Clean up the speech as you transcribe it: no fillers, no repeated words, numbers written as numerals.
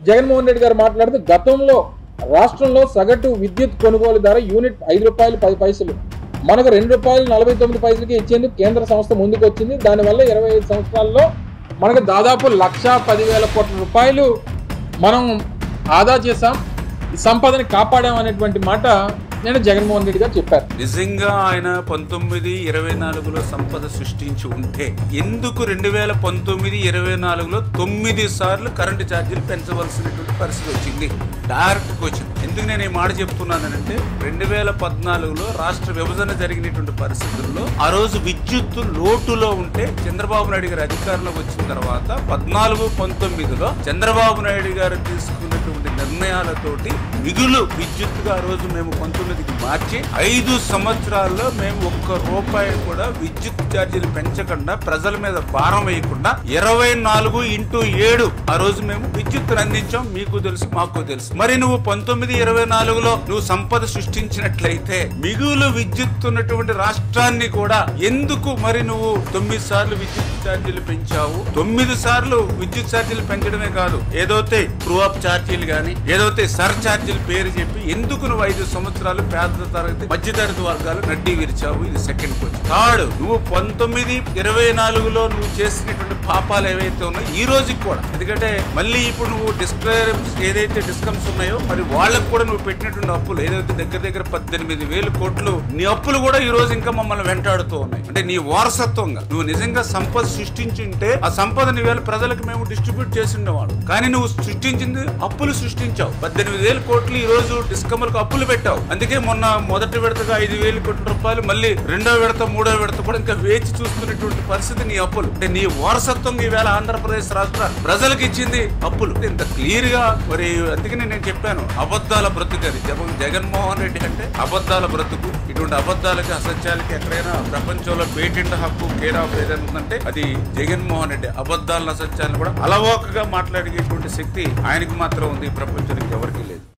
జగన్మోహన్ రెడ్డి గారు మాట్లాడుతూ గతంలో రాష్ట్రంలో సగటు విద్యుత్ కొనుగోలు ధర యూనిట్ ₹5.10 మనకు ₹2.49 ఇచ్చేందుకు కేంద్ర సంస్థ ముందుకు వచ్చింది. దానివల్ల 25 సంవత్సరాల్లో మనకు దాదాపు ₹1,10,000 కోట్ల మనం ఆదా చేశాం, ఈ సంపదని కాపాడాం అనేటువంటి మాట నేను జగన్మోహన్ రెడ్డి గారు చెప్పారు. నిజంగా ఆయన 1924లో సంపద సృష్టించి ఉంటే ఎందుకు 2019-24లో 9 సార్లు కరెంటు ఛార్జీలు పెంచవలసినటువంటి పరిస్థితి వచ్చింది? Direct question. ఎందుకు నేను ఈ మాట చెప్తున్నానంటే 2014లో రాష్ట్ర విభజన జరిగినటువంటి పరిస్థితుల్లో ఆ రోజు విద్యుత్ లోటులో ఉంటే చంద్రబాబు నాయుడు గారు అధికారంలోకి వచ్చిన తర్వాత 14-19లో చంద్రబాబు నాయుడు గారు తీసుకున్నటువంటి నిర్ణయాలతోటి మిగులు విద్యుత్తుగా ఆ రోజు మేము 19కి మార్చి 5 సంవత్సరాల్లో మేము ₹1 కూడా విద్యుత్ ఛార్జీలు పెంచకుండా ప్రజల మీద భారం వేయకుండా 24x7 ఆ రోజు మేము విద్యుత్తును అందించాం. మీకు తెలుసు, మాకు తెలుసు. మరి నువ్వు 19-24లో నువ్వు సంపద సృష్టించినట్లయితే మిగులు విద్యుత్ ఉన్నటువంటి రాష్ట్రాన్ని కూడా ఎందుకు మరి నువ్వు 9 సార్లు విద్యుత్ ఛార్జీలు పెంచావు? 9 సార్లు విద్యుత్ ఛార్జీలు పెంచడమే కాదు, ఏదైతే ట్రూ అప్ ఛార్జీలు గానీ ఏదైతే సర్ ఛార్జీలు పేరు చెప్పి ఎందుకు నువ్వు 5 సంవత్సరాలు పేద తరగతి మధ్యతరగతి వర్గాలు నడ్డి విరిచావు? ఇది సెకండ్ క్వశ్చన్. థర్డ్, నువ్వు 19-24లో నువ్వు చేసినటువంటి పాపాలు ఏవైతే ఉన్నాయో ఈ రోజుకి కూడా, ఎందుకంటే మళ్ళీ ఇప్పుడు నువ్వు ఏదైతే డిస్కమ్స్ ఉన్నాయో మరి వాళ్ళకు కూడా నువ్వు పెట్టినటువంటి అప్పులు ఏదైతే దగ్గర 18,000 కోట్లు నీ అప్పులు కూడా ఈ రోజు ఇంకా మమ్మల్ని వెంటాడుతూ ఉన్నాయి. అంటే నీ వారసత్వంగా నువ్వు నిజంగా సంపద సృష్టించుంటే ఆ సంపదని వేళ ప్రజలకు మేము డిస్ట్రిబ్యూట్ చేసి ఉండేవాడు. కానీ నువ్వు సృష్టించింది అప్పులు సృష్టించావు. 18,000 కోట్లు ఈ రోజు డిస్కమ్లకు అప్పులు పెట్టావు. అందుకే మొన్న మొదటి విడతగా 5,000 కోట్ల రూపాయలు, మళ్ళీ రెండో విడత మూడో విడత కూడా ఇంకా వేచి చూస్తున్నటువంటి పరిస్థితి నీ అప్పులు. అంటే నీ వారసత్వం ఈవేళ ఆంధ్రప్రదేశ్ రాష్ట్ర ప్రజలకు ఇచ్చింది అప్పులు. ఇంత క్లియర్ గా మరి అందుకని నేను చెప్పాను అబద్ధాల బ్రతుకు అని. జగన్మోహన్ రెడ్డి అంటే అబద్ధాల బ్రతుకు. ఇటువంటి అబద్ధాలకి అసత్యాలకి ఎక్కడైనా ప్రపంచంలో పేటెంట్ హక్కు కేర్ ఆఫ్ ఏదైనా ఉందంటే అది జగన్మోహన్ రెడ్డి. అబద్ధాలను అసత్యాలను కూడా అలవోకగా మాట్లాడేటువంటి శక్తి ఆయనకు మాత్రం ఉంది, ప్రపంచానికి ఎవరికి లేదు.